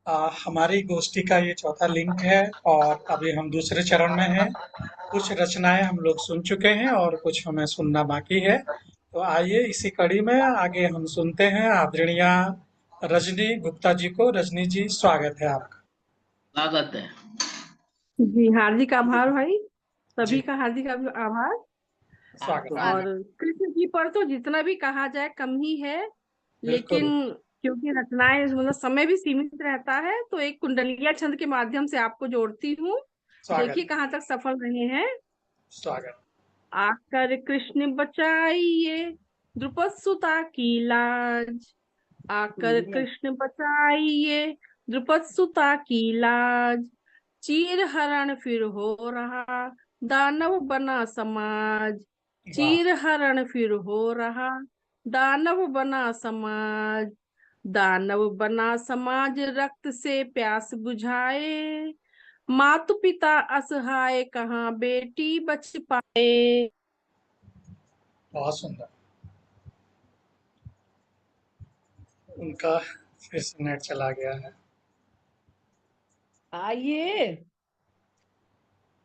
हमारी गोष्ठी का ये चौथा लिंक है और अभी हम दूसरे चरण में हैं। कुछ रचनाएं हम लोग सुन चुके हैं और कुछ हमें सुनना बाकी है। तो आइए इसी कड़ी में आगे हम सुनते हैं आदरणीय रजनी गुप्ता जी को। रजनी जी, स्वागत है आपका। स्वागत है। जी, हार्दिक आभार भाई, जी, सभी का हार्दिक आभार। स्वागत है। और कृष्ण जी पर तो जितना भी कहा जाए कम ही है, बिल्कुल। लेकिन क्योंकि रचनाएं मतलब समय भी सीमित रहता है, तो एक कुंडलिया छंद के माध्यम से आपको जोड़ती हूँ। स्वागत देखिए कहाँ तक सफल रहे हैं। स्वागत। आकर कृष्ण बचाइए द्रुपद सुता की लाज, आकर कृष्ण बचाइए द्रुपद सुता की लाज, चीर हरण फिर हो रहा दानव बना समाज, वाह। चीर हरण फिर हो रहा दानव बना समाज, दानव बना समाज रक्त से प्यास बुझाए, मातु पिता असहाय कहाँ बेटी बच पाए। बहुत सुंदर। उनका फिर से नेट चला गया है। आइए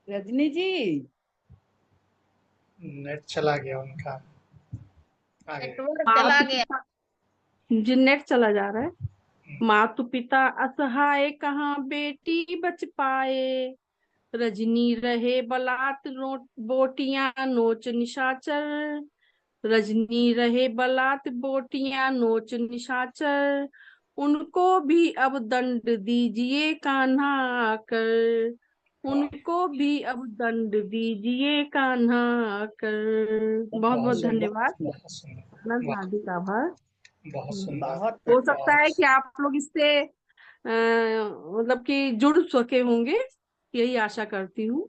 रजनी जी। नेट चला गया उनका। आगे। नेटवर्क चला गया। जी, नेट चला जा रहा है। मातु पिता असहाय कहाँ बेटी बच पाए, रजनी रहे बलात् बोटियां नोच निशाचर, रजनी रहे बलात् बोटियां नोच निशाचर, उनको भी अब दंड दीजिए कान्हा आकर, उनको भी अब दंड दीजिए कान्हा आकर। बहुत बहुत सुंदर। धन्यवाद, बहुत सुंदर। अनंत वाह, हार्दिक आभार। बहुत सुंदर। बहुत हो सकता बहुत है कि आप लोग इससे मतलब कि जुड़ सके होंगे, यही आशा करती हूँ।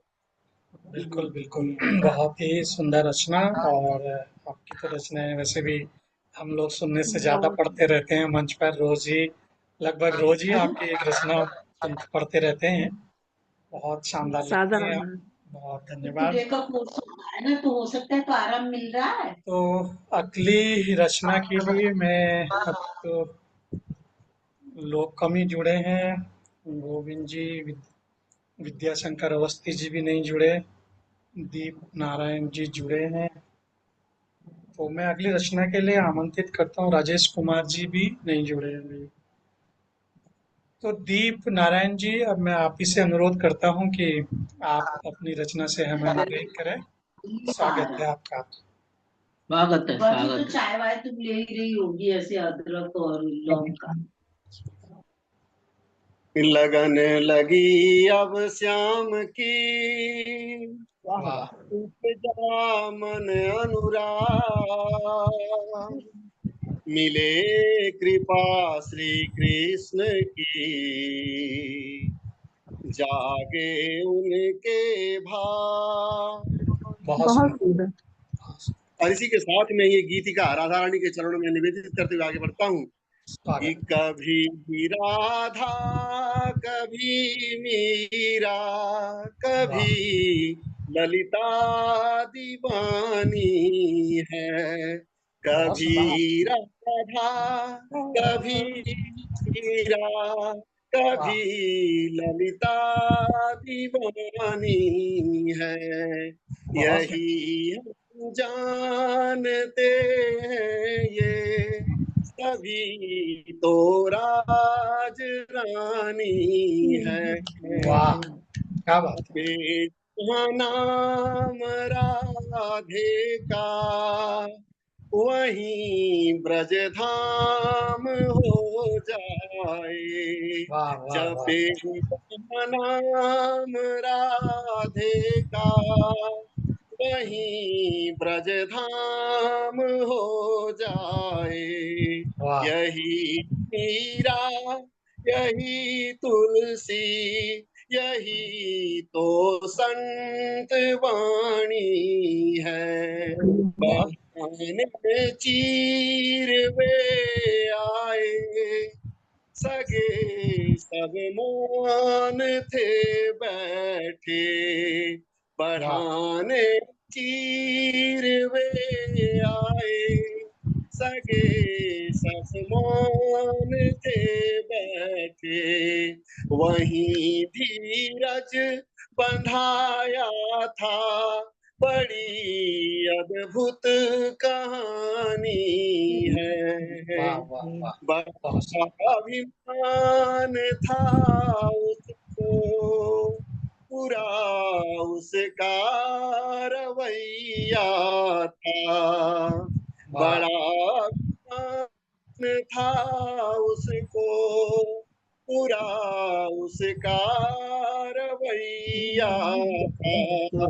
बिल्कुल बिल्कुल। बहुत ही सुंदर रचना। और आपकी तो रचनाएं वैसे भी हम लोग सुनने से ज्यादा बहुत पढ़ते रहते हैं मंच पर। रोज ही, लगभग रोज ही आपकी एक रचना पढ़ते रहते हैं। बहुत शानदार लिखती हैं आप। साधारण। बहुत धन्यवाद। का कोर्स है ना, तो हो सकता है तो आराम मिल रहा है। तो अगली रचना के लिए मैं अब तो लोग कम ही जुड़े हैं। गोविंद जी, विद्याशंकर अवस्थी जी भी नहीं जुड़े। दीप नारायण जी जुड़े हैं। तो मैं अगली रचना के लिए आमंत्रित करता हूँ। राजेश कुमार जी भी नहीं जुड़े हैं अभी। तो दीप नारायण जी, अब मैं आप ही से अनुरोध करता हूँ कि आप अपनी रचना से हमें अनुग्रहित करें। स्वागत है आपका। स्वागत है। वही तो स्वागत है। चाय वाय तुम ले ही रही होगी ऐसे अदरक और लौंग का। लगन लगी अब श्याम की, वाह वाह। वाह। उपजा मन अनुराग, मिले कृपा श्री कृष्ण की, जागे उनके भाव। बहुत बहुत सुंदर। सुंदर। और इसी के साथ में ये गीतिका राधा रानी के चरणों में निवेदित करते हुए आगे बढ़ता हूँ कि स्वागत। कभी राधा कभी मीरा, वाह। कभी ललिता दीवानी है, बहुत कभी सुंदर। राधा कभी मीरा, वाह। कभी ललिता दीवानी है, बहुत सुंदर। यही हम जानते हैं ये सभी तो राज रानी है। वाह, क्या बात है। बेटा नाम राधे का, वहीं ब्रज धाम हो जाए, वाह वाह वाह। जपे नाम राधे का, वहीं ब्रज धाम हो जाए, वाह। यही मीरा यही तुलसी, यही तो संत वाणी है, बहुत। बहाने चीर वे आए, सगे सब मौन थे बैठे, वाह। बढ़ाने चीर वे आए, सगे ससमान थे बैठे, वहीं धीरज बंधाया था, बड़ी अद्भुत कहानी है। वाह वाह वाह, बड़ा बहुत सुंदर। अभिमान था उसको, पूरा उसका रवैया था। वाह बड़ा अभिमान था उसको, पूरा उसका रवैया था।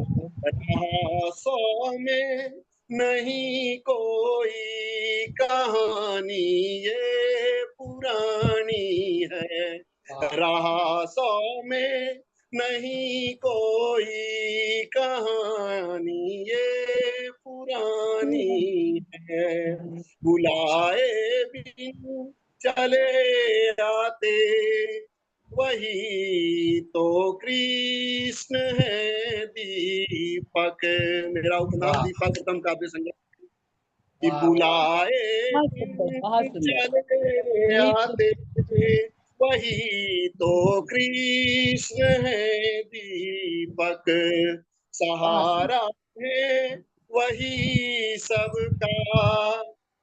रासों में नहीं कोई कहानी ये पुरानी है, वाह, रासों में नहीं कोई कहानी ये पुरानी है। बुलाए बिन चले आते, वही तो कृष्ण है दीपक। मेरा उपनाम वाह दीपक उत्तम काव्य संग्रह। कि वाह वाह, बुलाए बहुत सुंदर, बहुत सुंदर। चले आते, वही तो कृष्ण है दीपक। बहुत सुंदर। सहारा है वही सबका,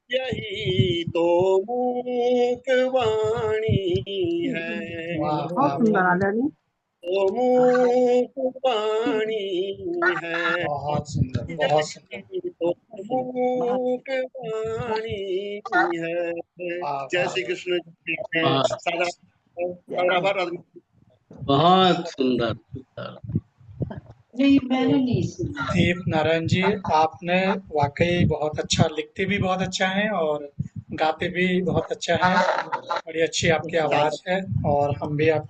यही तो मूक वाणी है। वाह बहुत वाह सुंदर वाह, आदरणीय। तो मूक वाणी है, बहुत सुंदर, बहुत सुंदर। यही तो बहुत मूक वाणी है। वाह जय वाह, श्री कृष्ण। वाह, सादा आभार आदमी। बहुत सुंदर सुंदर। नहीं, मैंने नहीं सुना। दीप नारायण जी, आपने वाकई बहुत अच्छा, लिखते भी बहुत अच्छा है और गाते भी बहुत अच्छा है। बड़ी अच्छी आपकी आवाज है और हम भी आप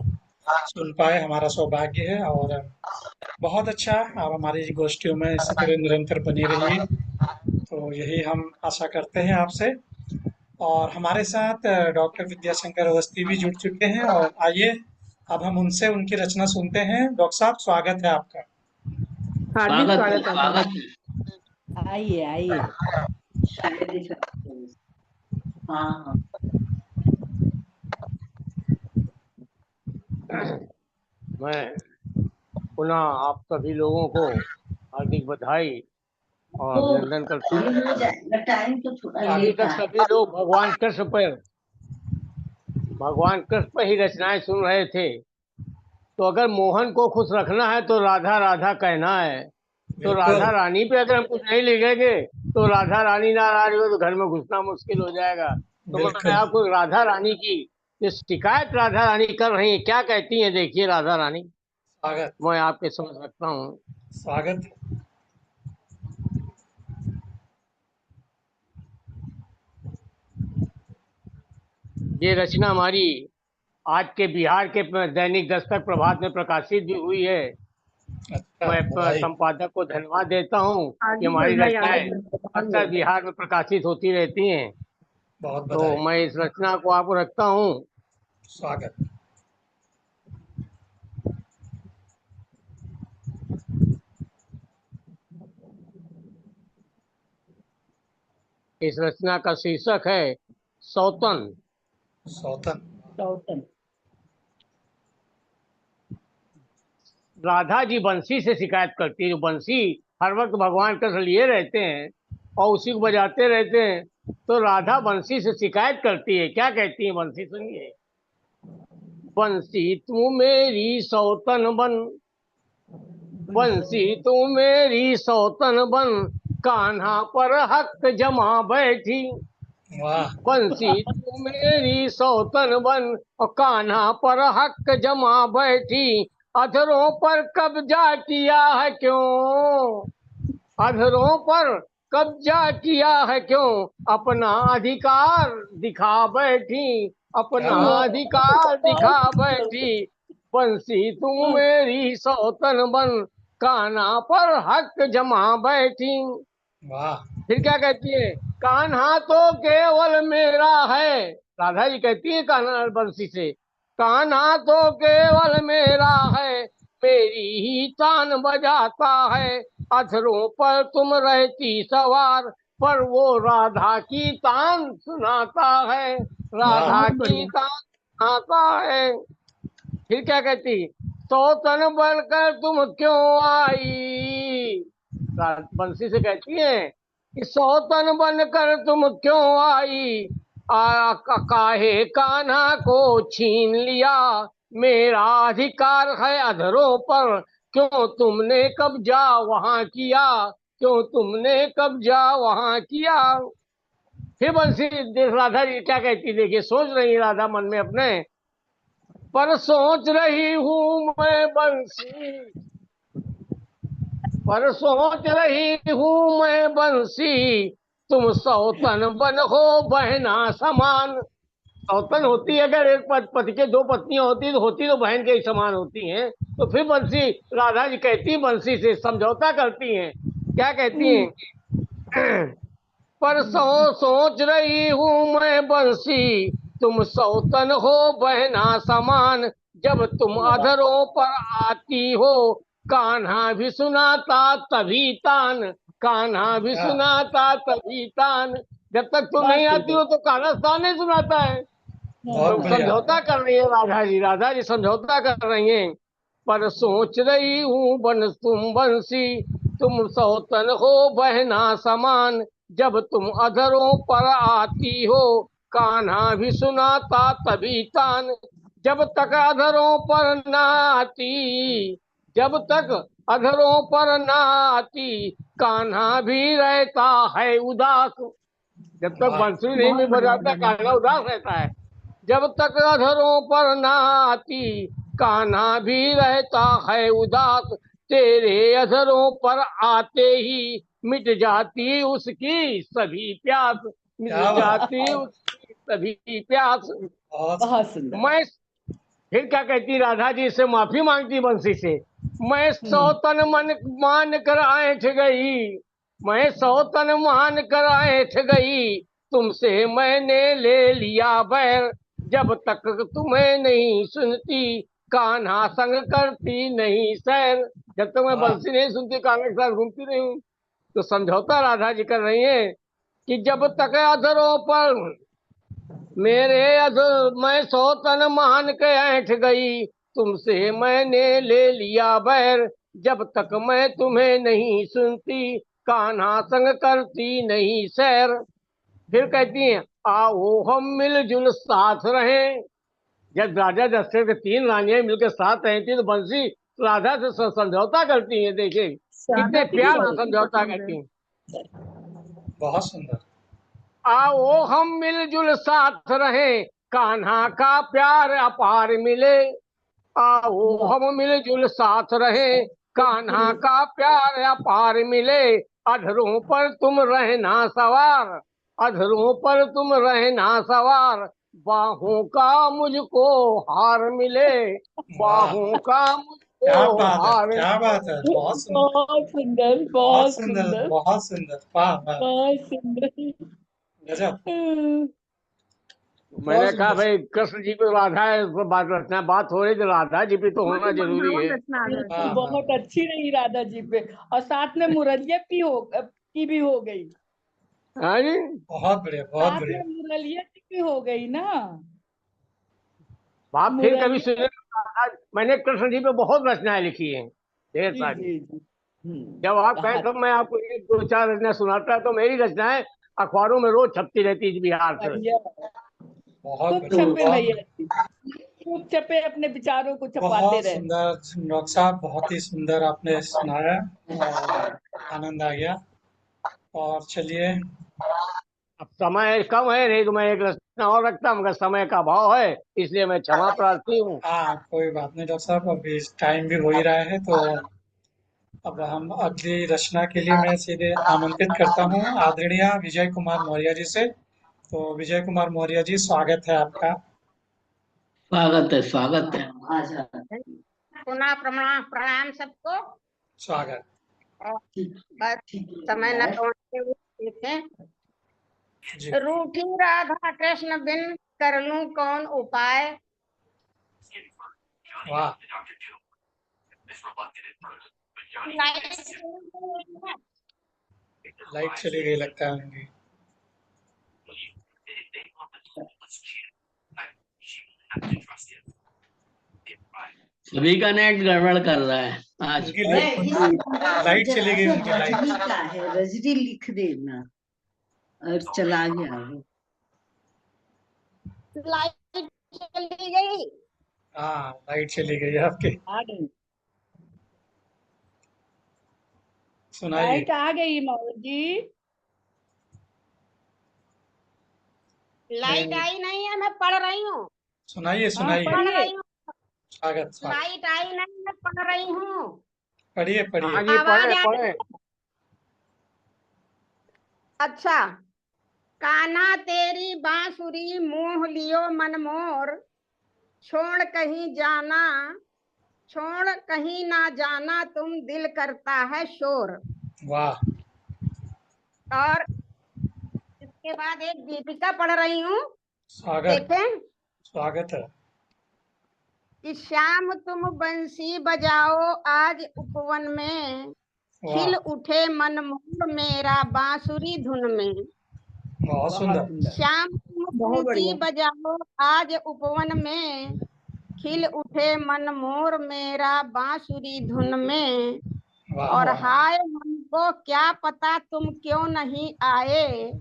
सुन पाए, हमारा सौभाग्य है। और बहुत अच्छा, आप हमारी गोष्ठियों में इसी तरह निरंतर बनी रहिए, तो यही हम आशा करते हैं आपसे। और हमारे साथ डॉक्टर विद्याशंकर अवस्थी भी जुड़ चुके हैं, और आइए अब हम उनसे उनकी रचना सुनते हैं। डॉक्टर साहब, स्वागत है आपका। हार्दिक स्वागत है, स्वागत है आपका। स्वागत है। आइए आइए। शायद ही सकते हैं। हाँ हाँ। मैं पुनः आप सभी लोगों को हार्दिक बधाई और वो अभिनंदन करता ये हूँ। हो जाएगा, टाइम तो थोड़ा अभी लेट तक है। सभी लोग भगवान कृष्ण पर ही रचनाएं सुन रहे थे, तो अगर मोहन को खुश रखना है तो राधा राधा कहना है। तो बिल्कुल राधा रानी पे अगर हम कुछ नहीं लिखेंगे तो राधा रानी नाराज हो तो घर में घुसना मुश्किल हो जाएगा। तो मैं बिल्कुल। आपको राधा रानी की जो शिकायत राधा रानी कर रही है, क्या कहती है, देखिए राधा रानी, स्वागत, मैं आपके समझ रखता हूँ। स्वागत। ये रचना हमारी आज के बिहार के दैनिक दस्तक प्रभात में प्रकाशित भी हुई है। अच्छा, मैं बधाई। संपादक को धन्यवाद देता हूँ कि हार्दिक हमारी बधाई रचनाएं आदरणीय। अक्सर बिहार में प्रकाशित होती रहती हैं। बहुत तो बधाई। मैं इस रचना को आपको रखता हूँ। स्वागत। इस रचना का शीर्षक है सौतन। सौतन। सौतन। राधा जी बंसी से शिकायत करती है। जो बंसी हर वक्त भगवान कृष्ण लिए रहते हैं और उसी को बजाते रहते हैं, तो राधा बंसी से शिकायत करती है। क्या कहती है बंसी, सुनिए। बंसी तू मेरी सौतन बन, बंसी तू मेरी सौतन बन, कान्हा पर हक जमा बैठी। वाह बंसी तू मेरी सौतन बन और कान्हा पर हक जमा बैठी। अधरों पर कब्जा किया है क्यों, अधरों पर कब्जा किया है क्यों, अपना अधिकार दिखा बैठी, क्या अपना बात। अधिकार दिखा बैठी। बंसी तुम मेरी सौतन बन, कान्हा पर हक जमा बैठी। वाह फिर क्या कहती है, कान्हा तो केवल मेरा है। राधा जी कहती है कान्हा बंसी से, कान्हा तो केवल मेरा है, मेरी ही तान बजाता है। अधरों पर तुम रहती सवार, पर वो राधा की तान सुनाता है, राधा बहुत की बढ़िया। तान सुनाता है। फिर क्या कहती, सौतन बनकर तुम क्यों आई, बंसी से कहती है कि सौतन बनकर तुम क्यों आई, काहे कान्हा को छीन लिया, मेरा अधिकार है अधरों पर, क्यों तुमने कब्जा वहां किया, क्यों तुमने कब्जा वहां किया। फिर बंसी राधा जी क्या कहती, देखिए सोच रही राधा मन में अपने, पर सोच रही हूँ मैं बंसी, पर सोच रही हूँ मैं बंसी, तुम सौतन बन हो बहना समान। सौतन होती है, अगर एक पति के दो पत्नियां होती तो बहन के ही समान होती हैं। तो फिर बंसी राधा जी कहती बंसी से समझौता करती हैं, क्या कहती हैं, पर सोच रही हूँ मैं बंसी, तुम सौतन हो बहना समान, जब तुम अधरों पर आती हो, कान्हा भी सुनाता तभी तान, कान्हा भी क्या सुनाता तभी तान। जब तक तुम नहीं आती हो तो कान्हा तान नहीं सुनाता है। बहुत तो बढ़िया। समझौता कर रही है राधा जी समझौता कर रही हैं। पर सोच रही हूँ तुम बंसी, तुम सौतन हो बहना समान, जब तुम अधरों पर आती हो, कान्हा भी सुनाता तभी तान। जब तक अधरों पर ना आती, जब तक अधरों पर ना आती, कान्हा भी रहता है उदास। जब तक वाह बंसुरी नहीं बहुत भी बढ़िया। बजाता कान्हा उदास रहता है। जब तक अधरों पर ना आती, कान्हा भी रहता है उदास, तेरे अधरों पर आते ही मिट जाती उसकी सभी प्यास, मिट क्या बात, जाती उसकी सभी प्यास। बहुत बहुत सुंदर। मैं फिर क्या कहती राधा जी से माफी मांगती बंसी से, मैं सौतन मन मान कर ऐठ गई, मैं सौतन मान कर ऐठ गई, तुमसे मैंने ले लिया बैर, जब तक तुम्हें नहीं सुनती, कान्हा संग करती नहीं सैर। जब तक मैं वाह बंसी नहीं सुनती कान्हा के साथ घूमती नहीं हूँ। तो समझौता राधा जी कर रही है कि जब तक अधरों पर मेरे अधर मैं सौतन मान के ऐठ गई, तुमसे मैंने ले लिया बैर, जब तक मैं तुम्हें नहीं सुनती, कान्हा संग करती नहीं सैर। फिर कहती हैं, आओ हम मिलजुल साथ रहें। जब राजा दशरथ के तीन रानियां मिलकर साथ रहती थी तो बंसी राधा से समझौता करती है, देखिए कितने सहमति की प्यार से शक्ति समझौता पसंद है। करती हैं। बहुत सुंदर। आओ हम मिलजुल साथ रहें, कान्हा का प्यार अपार मिले, आओ वाह। हम मिलजुल साथ रहें, कान्हा का प्यार अपार मिले, अधरों पर तुम रहना सवार, अधरों पर तुम रहना सवार, बाहों का मुझको हार मिले, वाह बाहों का क्या मुझको बात है, हार क्या मिले। बात है, बहुत सुंदर, बहुत सुंदर, बहुत बहुत सुंदर, सुंदर, बहुत सुंदर, वाह वाह, बहुत सुंदर। गजब, मैंने बहुत कहा सुंदर। भाई कृष्ण जी पे राधा है, उस पर बात रखना, बात हो रही तो राधा जी पे तो बड़ी होना जरूरी मनभावन है। रचना आ ये जाती हाँ है। हाँ, बहुत अच्छी रही राधा जी पे, और साथ में मुरलियत की भी हो गई, हाँ जी। बहुत बढ़िया, बहुत साथ बढ़िया। में मुरलियत की भी हो गई ना। आप फिर कभी मुरलियत। सुने, मैंने कृष्ण जी पे बहुत रचनाएं लिखी हैं, ढेर जी सारी। जी जी। जब आप कहें बहुत तो मैं आपको एक दो चार रचना सुनाता, तो मेरी रचनाएं अखबारों में रोज छपती रहती है बिहार से। बढ़िया। बहुत खूब बढ़िया, छपे बहुत भैया जी, खूब छपे, अपने विचारों को छपाते बहुत रहे। सुंदर डॉक्टर साहब, बहुत ही सुंदर आपने सुनाया और आनंद आ गया। और चलिए, अब समय कम है, नहीं तो मैं एक रचना और रखता, मगर समय का अभाव है, इसलिए मैं क्षमा प्रार्थी हूँ। हाँ कोई बात नहीं डॉक्टर साहब, अभी टाइम भी हो ही रहा है, तो अब हम अगली रचना के लिए मैं सीधे आमंत्रित करता हूँ आदरणीय विजय कुमार मौर्य जी से। तो विजय कुमार मौर्य जी, स्वागत है आपका। स्वागत है, स्वागत है। अच्छा पुनः प्रणाम प्रणाम सबको। स्वागत। और बस समय न पहुंचते हुए देखें, जी। रूठी राधा कृष्ण बिन कर लूं कौन उपाय, वाह लाइट चली गई लगता है उनकी। सभी का नेट गड़बड़ कर रहा है आज। उनकी लाइट चली गई, उनकी लाइट। रजनी का है, रजनी लिख देना। और चला गया वो। लाइट चली गई। हाँ, लाइट चली गई आपकी। आ गई, सुनाइए। लाइट आ गई मौलवी जी। लाइट नहीं, आई नहीं है, मैं पढ़ रही हूँ। सुनाइए हाँ, सुनाइए। पढ़ पढ़िए। रही हूँ। स्वागत स्वागत। लाइट आई नहीं, मैं पढ़ रही हूँ। पढ़िए हाँ पढ़िए। जी, आवाज पढ़े आ पढ़े। रही है? अच्छा। कान्हा तेरी बांसुरी मोह लियो मन मोर, छोड़ कहीं जाना, छोड़ कहीं ना जाना, तुम दिल करता है शोर। वाह, और इसके बाद एक गीतिका पढ़ रही हूँ। स्वागत देखें स्वागत है। कि श्याम तुम बंसी बजाओ आज उपवन में, खिल वाह, उठे मन मोर मेरा बांसुरी धुन में। बहुत बहुत सुंदर। सुंदर, श्याम तुम बहुत बंसी बढ़िया। बजाओ आज उपवन में, खिल उठे मन मोर मेरा बांसुरी धुन में। वाह और वाह, हाय हमको क्या पता तुम क्यों नहीं आए,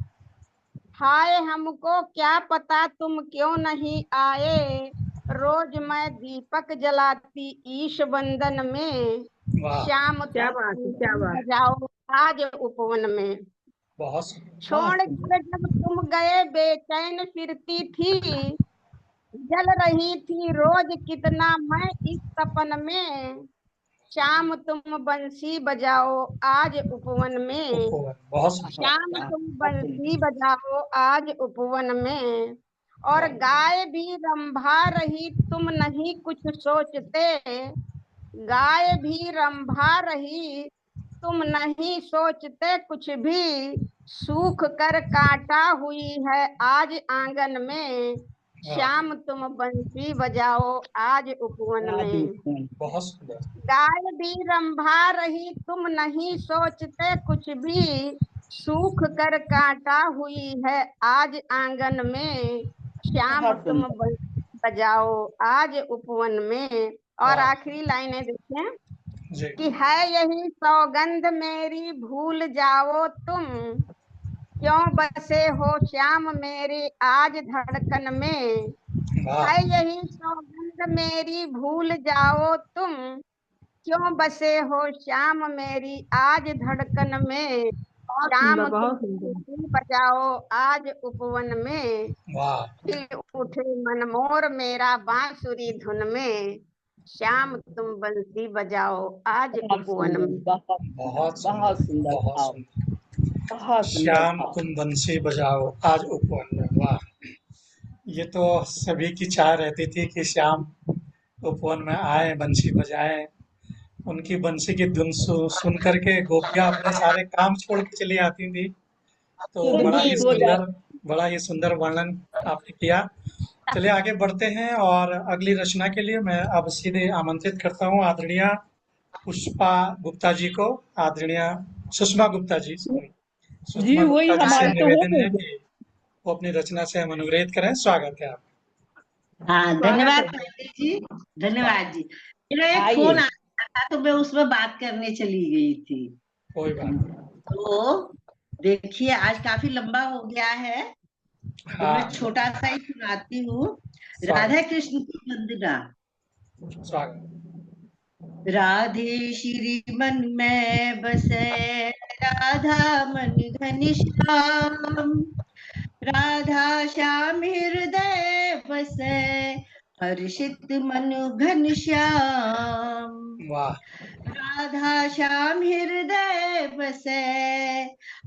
हाय हमको क्या पता तुम क्यों नहीं आए, रोज मैं दीपक जलाती ईश बंदन में, वाह, श्याम क्या तुम बात है, क्या बंसी बात। बजाओ आज उपवन में। बहुत सुंदर। छोड़ कर जब तुम गए बेचैन फिरती थी, जल रही थी रोज कितना मैं इस तपन में, श्याम तुम बंसी बजाओ आज उपवन में, उपवन, बहुत सुंदर। श्याम तुम बंसी बजाओ आज उपवन में। और गाय भी रंभा रही तुम नहीं कुछ सोचते, गाय भी रंभा रही तुम नहीं सोचते कुछ भी, सूख कर काटा हुई है आज आंगन में, श्याम तुम बंसी बजाओ आज उपवन में। बहुत सुंदर। गाय भी रंभा रही तुम नहीं सोचते कुछ भी, सूख कर काटा हुई है आज आंगन में, श्याम बहुत तुम सुंदर। बजाओ आज उपवन में। और वाह। आखिरी लाइनें देखें जी। कि है यही सौगंध मेरी भूल जाओ तुम, क्यों बसे हो श्याम मेरे आज धड़कन में, वाह, है यही सौगंध मेरी भूल जाओ तुम, क्यों बसे हो श्याम मेरी आज धड़कन में, बहुत श्याम सुंदर, तुम बहुत सुंदर। बंसी बजाओ आज उपवन में, वाह, खिल उठे मन मोर मेरा बांसुरी धुन में, श्याम तुम बंसी बजाओ आज बहुत उपवन सुंदर, में। बहुत बहुत बहुत सुंदर। सुंदर बहुत भाव, सुंदर। बहुत सुंदर श्याम भाव। तुम बंसी बजाओ आज उपवन में। वाह, ये तो सभी की चाह रहती थी कि श्याम उपवन में आए, बंसी बजाएं। उनकी बंसी की धुन सुन करके गोपियां अपने सारे काम छोड़ के चली आती थी। तो जी बोला। बड़ा ही सुंदर वर्णन आपने किया। चलिए आगे बढ़ते हैं और अगली रचना के लिए मैं अब सीधे आमंत्रित करता हूँ आदरणीय पुष्पा गुप्ता जी को। आदरणीय सुषमा गुप्ता जी, सॉरी, जी सुषमा वही गुप्ता जी से हमारे तो हो निवेदन है गई। कि वो अपनी रचना से हम अनुग्रहित करें। स्वागत है आपका। हाँ, स्वागत धन्यवाद है। पंडित जी, धन्यवाद जी। मेरा एक आइए। फोन आया था तो मैं उसमें बात करने चली गई थी। कोई बात नहीं। तो देखिए आज काफी लंबा हो गया है, तो मैं हाँ, छोटा सा ही सुनाती हूँ। स्वागत राधा कृष्ण की वंदना। स्वागत। राधे श्री मन में बसे, राधा मन घनश्याम, राधा श्याम हृदय बसे, हर्षित मन घनश्याम, वाह, राधा श्याम हृदय बसे,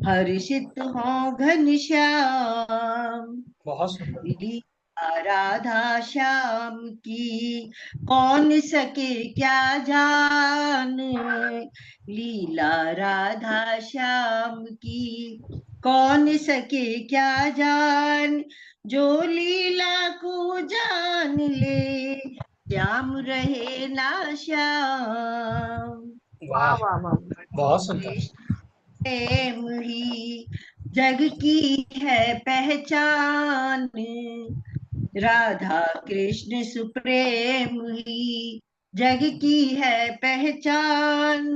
हर्षित हो घनश्याम। बहुत सुंदर। लीला राधा श्याम की कौन सके क्या जान, लीला राधा श्याम की कौन सके क्या जान, जो लीला को जान ले श्याम रहे ना श्याम। वाह वाह, वाह वाह। बहुत सुंदर। सुप्रेम ही जग की है पहचान। राधा कृष्ण सुप्रेम ही जग की है पहचान।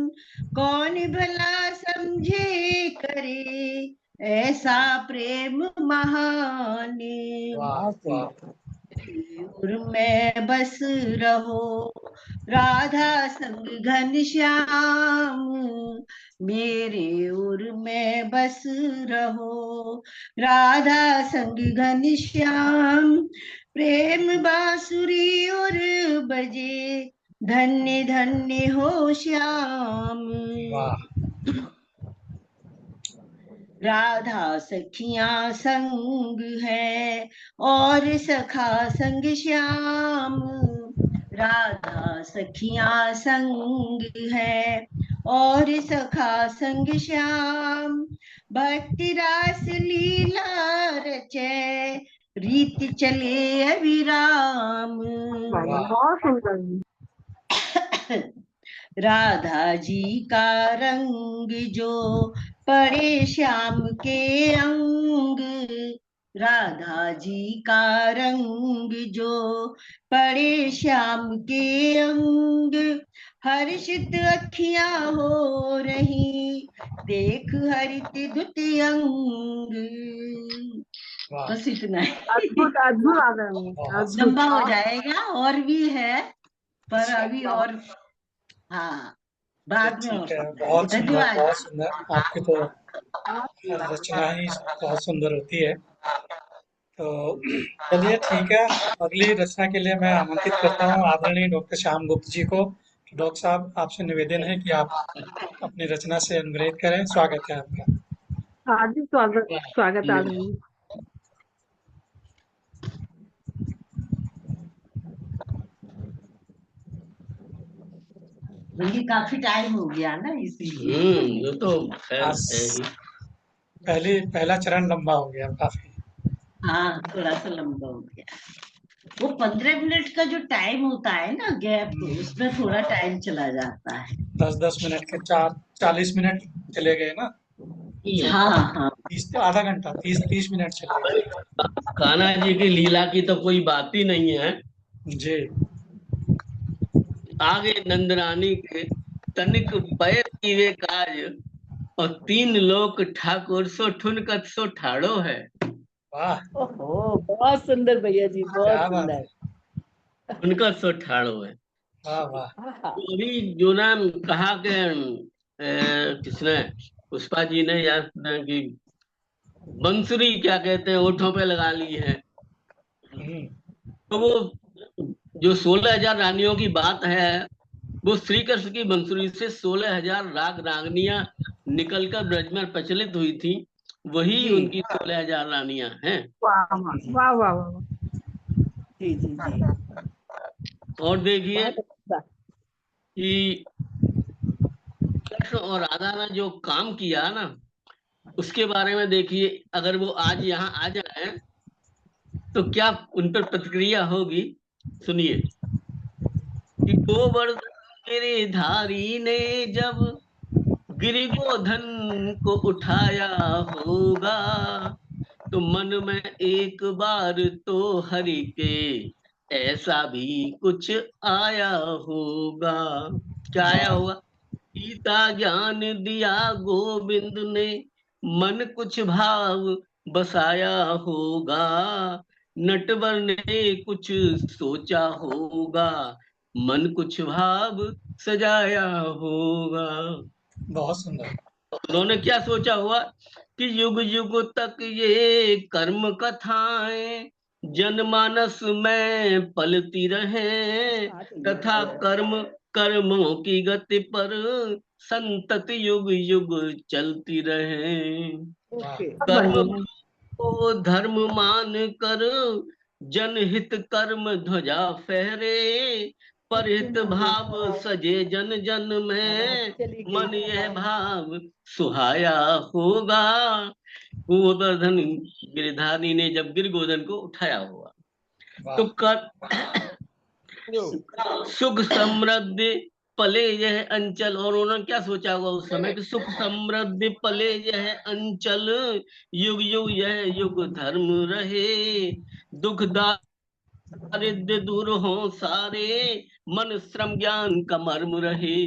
कौन भला समझे करे ऐसा प्रेम महान। और में बस रहो राधा संग घनश्याम। मेरे उर में बस रहो राधा संग घनश्याम। प्रेम बांसुरी और बजे धन्य धन्य हो श्याम। राधा सखियां संग है और सखा संग श्याम। राधा सखियां संग है और सखा संग श्याम। भक्ति रास लीला रचे रीत चले अविराम। बहुत सुंदर। राधा जी का रंग जो पड़े श्याम के अंग। राधा जी का रंग जो पड़े श्याम के अंग। हर्षित अखियां हो रही देख हरित द्युति अंग। बस इतना ही। अद्भुत अद्भुत अद्भुत। लंबा हो जाएगा और भी है पर अभी और हाँ बाद में और ठीक है, समझाएंगे। बहुत सुंदर, धन्यवाद। बहुत सुंदर। आपकी तो रचना ही बहुत सुंदर होती है। तो चलिए ठीक है, अगली रचना के लिए मैं आमंत्रित करता हूँ आदरणीय डॉक्टर श्याम गुप्त जी को। डॉक्टर साहब, आपसे निवेदन है कि आप अपनी रचना से अनुग्रहित करें। स्वागत है आपका। हार्दिक स्वागत स्वागत आदरणीय। ये काफी टाइम हो गया ना इसीलिए। ये तो खैर आज है ही। पहला चरण लंबा हो गया काफी। हाँ थोड़ा सा लंबा हो गया। वो 15 मिनट का जो टाइम होता है ना गैप, उसमें थोड़ा टाइम चला जाता है। 10-10 मिनट के 40 मिनट चले गए ना। हाँ हाँ 30 आधा घंटा 30 मिनट चले गए। कान्हा जी की लीला की तो कोई बात ही नहीं है। जी आगे नंदरानी के तनिक पैर कीवे काज और 3 लोक ठाकुर सो ठुनकत सो ठाड़ो है। वाह, ओहो बहुत सुंदर भैया जी, बहुत क्या बात सुंदर। है। ठुनकत सो ठाड़ो है। वाह वाह। हाँ, अभी जो ना कहा कि किसने, पुष्पा जी ने याद कि बंसुरी क्या कहते हैं ओठों पे लगा ली है। हम्म, तो वो जो 16,000 रानियों की बात है, वो श्री कृष्ण की बंसुरी से 16,000 राग रागनियां निकलकर ब्रज में प्रचलित हुई थी। वही जी उनकी 16,000 रानियां हैं। वाह वाह वाह वाह वाह। जी जी जी। और देखिए बहुत अच्छा। कि कृष्ण और राधा ने जो काम किया ना, उसके बारे में देखिए। अगर वो आज यहाँ आ जाए तो क्या उन पर प्रतिक्रिया होगी, सुनिए। कि गोवर्धन गिरिधारी ने जब गिरि गोधन को उठाया होगा, तो मन में एक बार तो हरि के ऐसा भी कुछ आया होगा। क्या आया होगा? गीता ज्ञान दिया गोविंद ने, मन कुछ भाव बसाया होगा। नटवर ने कुछ सोचा होगा, मन कुछ भाव सजाया होगा। बहुत सुंदर। उन्होंने क्या सोचा हुआ कि युग युग तक ये कर्म कथाएं जनमानस में पलती रहे, तथा कर्म कर्मों की गति पर संतति युग युग चलती रहे। ओके। कर्म को धर्म मान कर जनहित कर्म ध्वजा फहरे, परहित भाव सजे जन जन में, चली गई। मन यह भाव सुहाया होगा। गोवर्धन गिरधारी ने जब गिर गोवर्धन को उठाया हुआ तो कर सुख समृद्धि पले यह अंचल, और उन्होंने क्या सोचा होगा उस समय कि सुख समृद्धि पले यह अंचल, युग युग यह युग धर्म रहे, दुख दारिद्र दूर हो सारे, मन श्रम ज्ञान का मर्म रहे,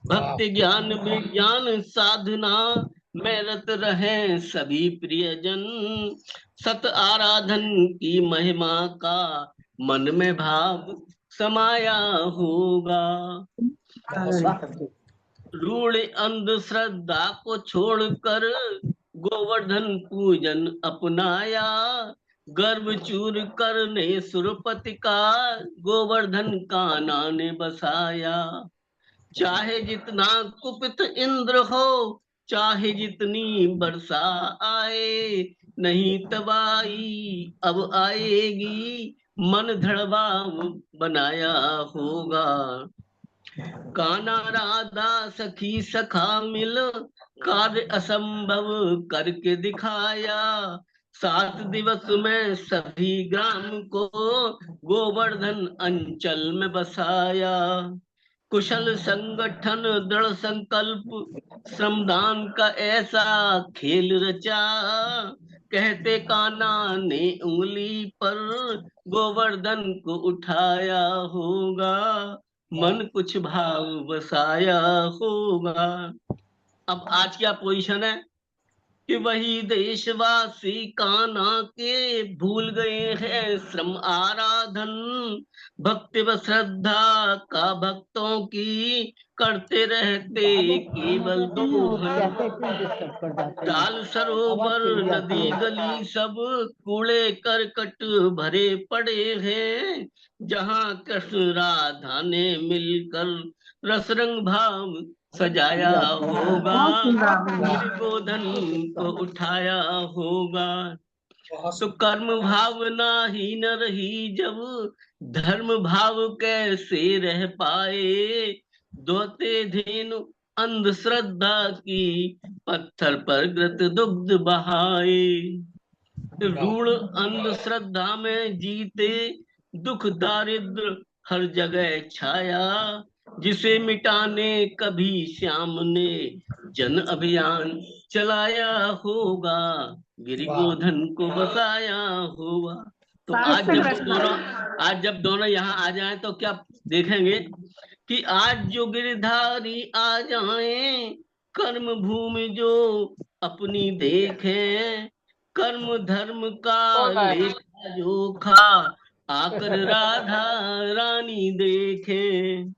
भक्ति ज्ञान विज्ञान साधना में रत रहे सभी प्रियजन, सत आराधन की महिमा का मन में भाव समाया होगा, रूढ़ अंधश्रद्धा को छोड़कर गोवर्धन पूजन अपनाया, गर्भ चूर करने सुरपति का गोवर्धन कान्हा ने बसाया, चाहे जितना कुपित इंद्र हो, चाहे जितनी वर्षा आए, नहीं तबाही अब आएगी, मन धड़वाव बनाया होगा, कान्हा राधा सखी सखा मिल कार्य असंभव करके दिखाया, 7 दिवस में सभी ग्राम को गोवर्धन अंचल में बसाया, कुशल संगठन दृढ़ संकल्प श्रमदान का ऐसा खेल रचा, कहते कान्हा ने उंगली पर गोवर्धन को उठाया होगा, मन कुछ भाव बसाया होगा। अब आज क्या पोजीशन है कि वही देशवासी कान्हा के भूल गए हैं श्रम आराधन, भक्ति व श्रद्धा का भक्तों की करते रहते केवल दोहन, ताल सरोवर नदी गली सब कूड़े करकट भरे पड़े हैं, जहाँ कृष्ण राधा ने मिलकर रसरंग भाव सजाया होगा, गोधन को उठाया होगा, तो कर्म भावना ही न रही जब, धर्म भाव कैसे रह पाए, दोते धेनु अंधश्रद्धा की पत्थर पर घृत दुग्ध बहाए, रूढ़ अंधश्रद्धा में जीते दुख दारिद्र हर जगह छाया, जिसे मिटाने कभी श्याम ने जन अभियान चलाया होगा, गिरि गोधन को बसाया होगा। तो आज जब दोनों यहाँ आ जाएं तो क्या देखेंगे कि आज जो गिरधारी आ जाएं, कर्म भूमि जो अपनी देखें, कर्म धर्म का लेखा जोखा आकर राधा रानी देखें,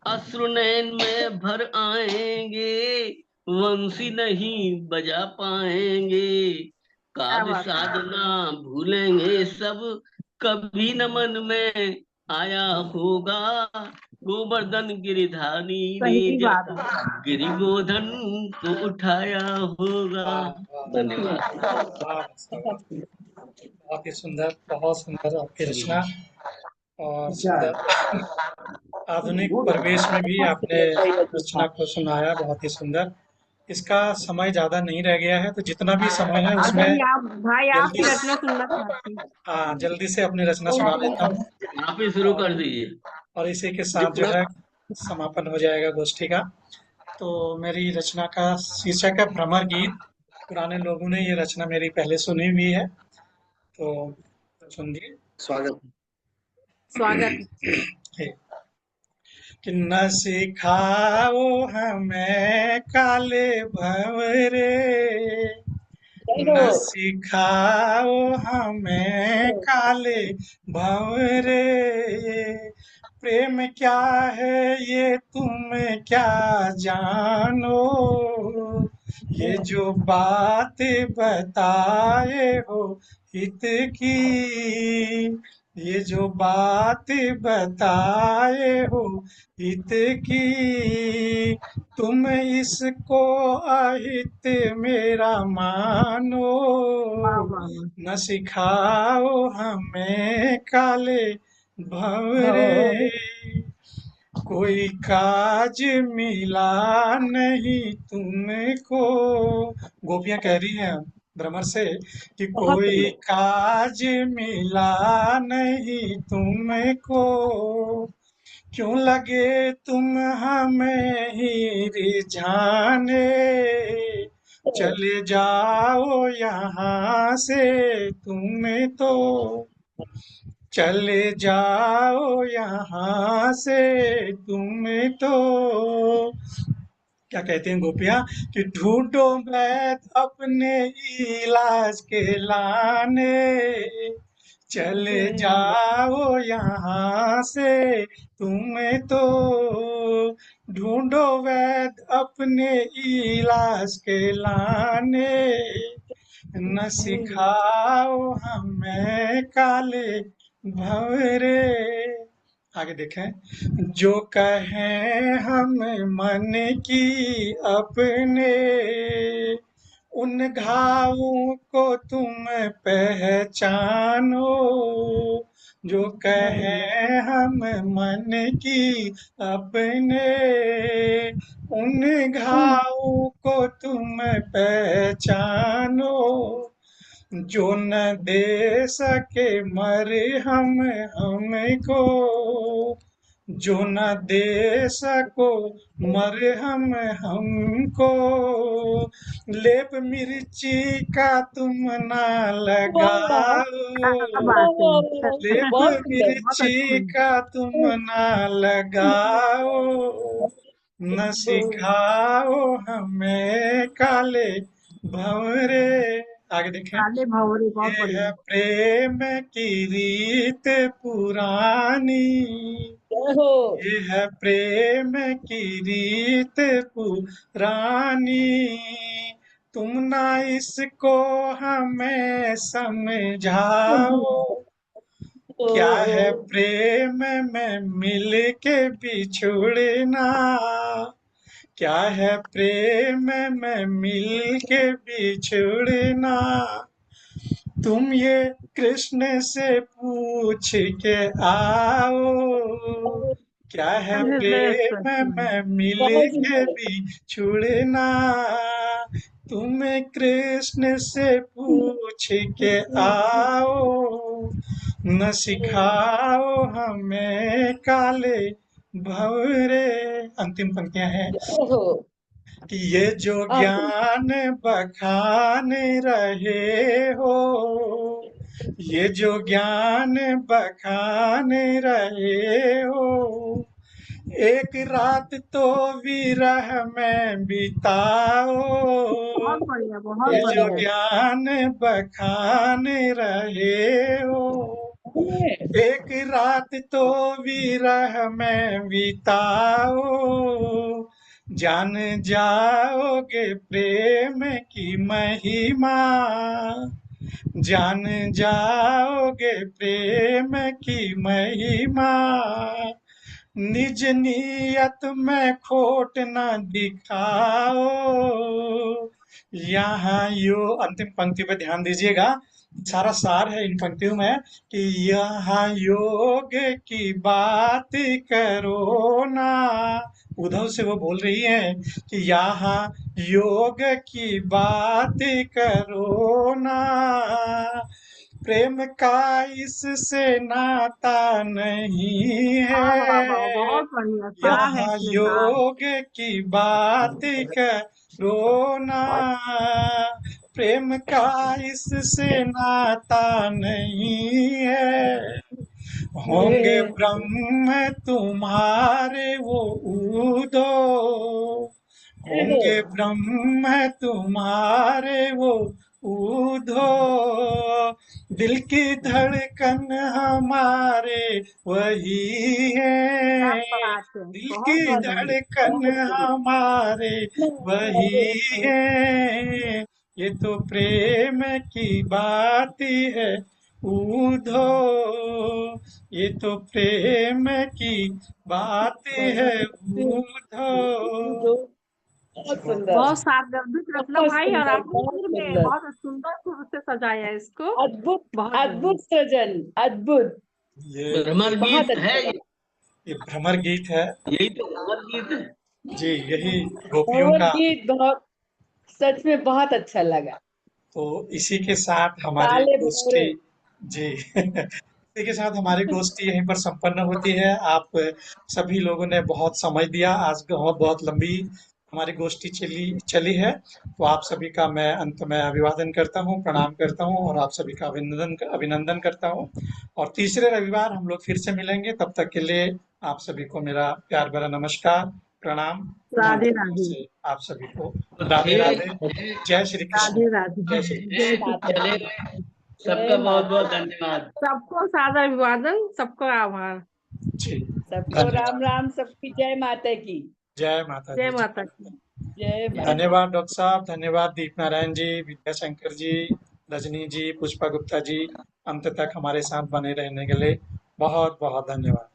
अश्रु नयन में भर आएंगे, वंशी नहीं बजा पाएंगे, कार्य साधना भूलेंगे सब, कभी न मन में आया होगा, गोवर्धन गिरिधारी ने जब गिरि गोधन को उठाया होगा। धन्यवाद। बहुत ही सुंदर, बहुत सुंदर आपकी रचना, और सुंदर आधुनिक परिवेश में भी आपने रचना को सुनाया, बहुत ही सुंदर। इसका समय ज्यादा नहीं रह गया है, तो जितना भी समय है उसमें भाई आपकी रचना सुनना चाहती हूँ। हाँ, जल्दी से अपनी रचना सुना देता हूँ, आप ही शुरू कर दीजिए, और इसी के साथ जो है समापन हो जाएगा गोष्ठी का। तो मेरी रचना का शीर्षक है भ्रमर गीत। पुराने लोगों ने ये रचना मेरी पहले सुनी हुई है, तो सुनिए। स्वागत कि न सिखाओ हमें काले भंवरे, न सिखाओ हमें काले भंवरे, प्रेम क्या है ये तुम क्या जानो, ये जो बात बताए हो हित की, ये जो बात बताए हो हित की, तुम इसको अहित मेरा मानो, न सिखाओ हमें काले भंवरे, कोई काज मिला नहीं तुमको। गोपियां कह रही हैं भ्रमर से कि कोई काज मिला नहीं तुमको, क्यों लगे तुम हमें ही रिझाने, चले जाओ यहाँ से तुम्हें तो, चले जाओ यहाँ से तुम्हें तो। क्या कहते हैं गोपियाँ कि ढूंढो वैद्य अपने इलाज के लाने, चले जाओ यहाँ से तुम्हें तो, ढूंढो वैद्य अपने इलाज के लाने, न सिखाओ हमें काले भंवरे। आगे देखें, जो कहें हम मन की अपने, उन घावों को तुम पहचानो, जो कहें हम मन की अपने, उन घावों को तुम पहचानो, जो न दे सके मरे हमको, जो न दे सको मरे हमको, लेप मिर्ची का तुम ना क्या लगाओ, बात है। लेप बहुत सुंदर। बहुत मिर्ची अच्छी। का तुम ना लगाओ, न सिखाओ हमें काले भंवरे। आगे देखें, काले भंवरे बहुत ये है बढ़िया। प्रेम की रीत पुरानी, ओहो, ये है प्रेम की रीत पुरानी, तुम ना इसको हमें समझाओ, क्या है प्रेम में मिल के बिछुड़ना, क्या है प्रेम में मिल के बिछुड़ना, तुम ये कृष्ण से पूछ के आओ, क्या है हृदय प्रेम स्पर्शी। में मिल बहुत के सुंदर। बिछुड़ना, तुम कृष्ण से पूछ के आओ, न सिखाओ हमें काले भंवरे। अंतिम पंक्तियां हैं ओहो, कि ये जो अंतिम। ज्ञान बखान रहे हो, ये जो ज्ञान बखान रहे हो, एक रात तो विरह में बिताओ, बहुत बढ़िया, बहुत ये जो बढ़िया। ज्ञान बखान रहे हो, एक रात तो विरह में बिताओ, जान जाओगे प्रेम की महिमा, जान जाओगे प्रेम की महिमा, निज नियत में खोट न दिखाओ, यहाँ यो अंतिम पंक्ति पे ध्यान दीजिएगा, सारा सार है इन पंक्तियों में कि यहाँ योग की बात करो ना, उद्धव से वो बोल रही है कि यहाँ योग की बात करो ना, प्रेम का इससे नाता नहीं वाह वाह वाह, है, बहुत बढ़िया। क्या है यहाँ इसमें बात। योग की बात करो ना, प्रेम का इससे नाता नहीं है, होंगे ब्रह्म तुम्हारे वो उदो, होंगे ब्रह्म तुम्हारे वो उधो, दिल की धड़कन हमारे वही क्या है, बात है, दिल बहुत की बढ़िया। धड़कन हमारे वही है, ये तो प्रेम की बात है उधो, ये तो प्रेम की बात है उधो। बहुत सुंदर, बहुत सार्थक रत्ना बहुत भाई, और सुंदर, आपने बहुत सुर में सुंदर। बहुत सुंदर सुर से सजाया है इसको। अद्भुत, बहुत बढ़िया। अद्भुत सृजन, अद्भुत। ये भ्रमर बहुत गीत अच्छा है लगा। ये भ्रमर गीत है यही तो भ्रमर गीत है। जी, यही गोपियों भगवत का। गीत बहुत, सच में बहुत अच्छा लगा। तो इसी के साथ हमारी काले दोस्ती भंवरे। जी इसी के साथ हमारी गोष्ठी यहीं पर संपन्न होती है। आप सभी लोगों ने बहुत समय दिया। आज बहुत बहुत लंबी हमारी गोष्ठी चली है। तो आप सभी का मैं अंत में अभिवादन करता हूँ, प्रणाम करता हूँ और आप सभी का अभिनंदन करता हूँ। और तीसरे रविवार हम लोग फिर से मिलेंगे। तब तक के लिए आप सभी को मेरा प्यार भरा नमस्कार, प्रणाम। राधे नमस्कार राधे। से आप सभी को राधे राधे। जय श्री कृष्ण। राधे जय श्री कृष्ण। जय श्री कृष्ण। चले गए। सबका बहुत बहुत धन्यवाद। सबको सादर अभिवादन, सबको आभार। जी, सबको धन्यवाद। राम राम, सबकी जय माता की। जय माता जय दी। माता की। जय माता। धन्यवाद डॉक्टर साहब, धन्यवाद दीप नारायण जी, विद्याशंकर जी, रजनी जी, पुष्पा गुप्ता जी, अंत तक हमारे साथ बने रहने के लिए बहुत बहुत धन्यवाद।